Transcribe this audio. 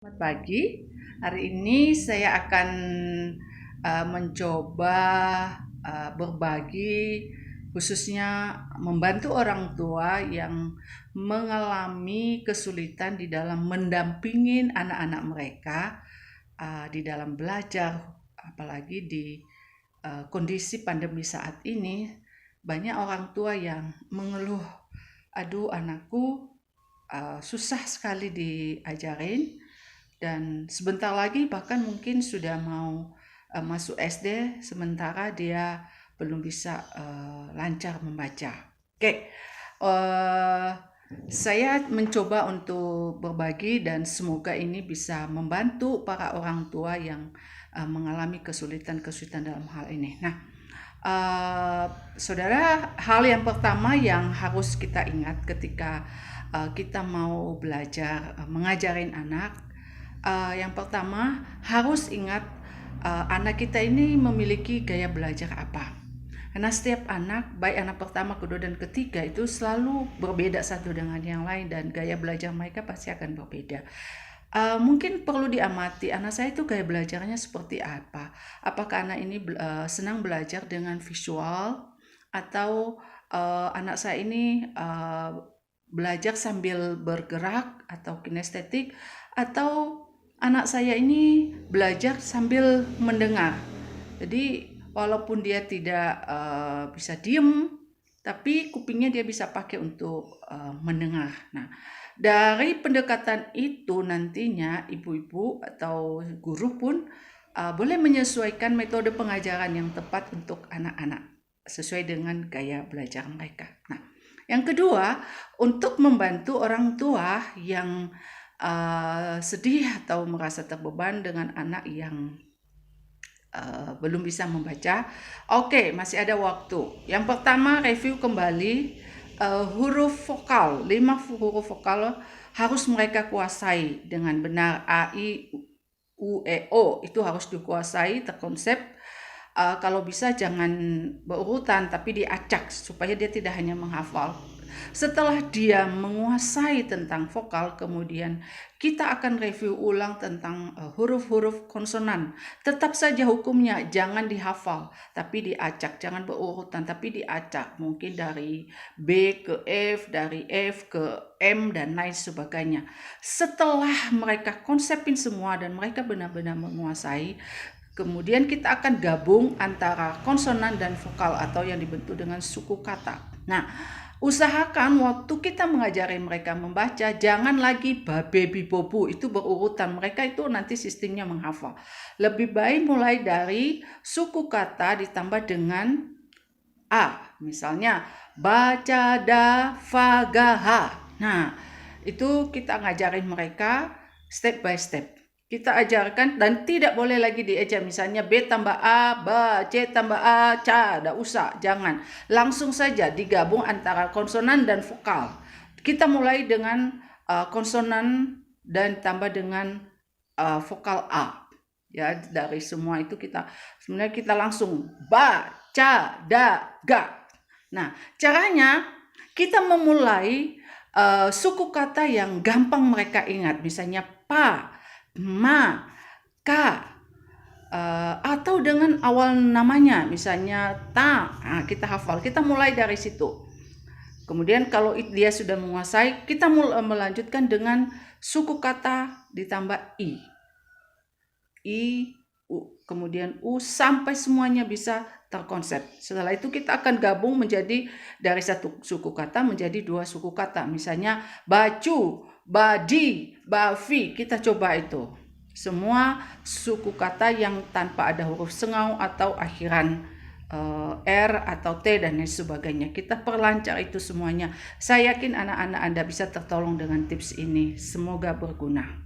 Selamat pagi. Hari ini saya akan mencoba berbagi, khususnya membantu orang tua yang mengalami kesulitan di dalam mendampingin anak-anak mereka di dalam belajar, apalagi di kondisi pandemi saat ini. Banyak orang tua yang mengeluh, aduh anakku susah sekali diajarin, dan sebentar lagi bahkan mungkin sudah mau masuk SD, sementara dia belum bisa lancar membaca. Oke, saya mencoba untuk berbagi dan semoga ini bisa membantu para orang tua yang mengalami kesulitan-kesulitan dalam hal ini. Nah, saudara, hal yang pertama yang harus kita ingat ketika kita mau belajar mengajarin anak, yang pertama harus ingat anak kita ini memiliki gaya belajar apa. Karena setiap anak, baik anak pertama, kedua, dan ketiga itu selalu berbeda satu dengan yang lain, dan gaya belajar mereka pasti akan berbeda. Mungkin perlu diamati anak saya itu gaya belajarnya seperti apa. Apakah anak ini senang belajar dengan visual, atau anak saya ini belajar sambil bergerak atau kinestetik, atau anak saya ini belajar sambil mendengar. Jadi walaupun dia tidak bisa diem, tapi kupingnya dia bisa pakai untuk mendengar. Nah, dari pendekatan itu nantinya ibu-ibu atau guru pun boleh menyesuaikan metode pengajaran yang tepat untuk anak-anak sesuai dengan gaya belajar mereka. Nah, yang kedua, untuk membantu orang tua yang sedih atau merasa terbeban dengan anak yang belum bisa membaca. Oke, masih ada waktu. Yang pertama, review kembali huruf vokal. 5 huruf vokal harus mereka kuasai dengan benar. A, I, U, E, O itu harus dikuasai, terkonsep. Kalau bisa jangan berurutan, tapi diacak supaya dia tidak hanya menghafal. Setelah dia menguasai tentang vokal, kemudian kita akan review ulang tentang huruf-huruf konsonan. Tetap saja hukumnya, jangan dihafal, tapi diacak. Jangan berurutan, tapi diacak. Mungkin dari B ke F, dari F ke M, dan lain sebagainya. Setelah mereka konsepin semua dan mereka benar-benar menguasai, kemudian kita akan gabung antara konsonan dan vokal atau yang dibentuk dengan suku kata. Nah, usahakan waktu kita mengajari mereka membaca, jangan lagi babe bibobu, itu berurutan. Mereka itu nanti sistemnya menghafal. Lebih baik mulai dari suku kata ditambah dengan A. Misalnya, baca, da, fa, ga, ha. Nah, itu kita ngajarin mereka step by step. Kita ajarkan dan tidak boleh lagi dieja, misalnya B tambah A, ba, C tambah A, ca, tidak usah, jangan. Langsung saja digabung antara konsonan dan vokal. Kita mulai dengan konsonan dan tambah dengan vokal A. Ya, dari semua itu sebenarnya kita langsung ba, ca, da, ga. Nah, caranya kita memulai suku kata yang gampang mereka ingat, misalnya pa, ma, ka, atau dengan awal namanya, misalnya ta. Nah, kita hafal, kita mulai dari situ. Kemudian kalau dia sudah menguasai, kita melanjutkan dengan suku kata ditambah i, u, kemudian u, sampai semuanya bisa terkonsep. Setelah itu kita akan gabung menjadi dari satu suku kata menjadi 2 suku kata. Misalnya baju, badi, bafi. Kita coba itu. Semua suku kata yang tanpa ada huruf sengau atau akhiran R atau T dan lain sebagainya. Kita perlancar itu semuanya. Saya yakin anak-anak Anda bisa tertolong dengan tips ini. Semoga berguna.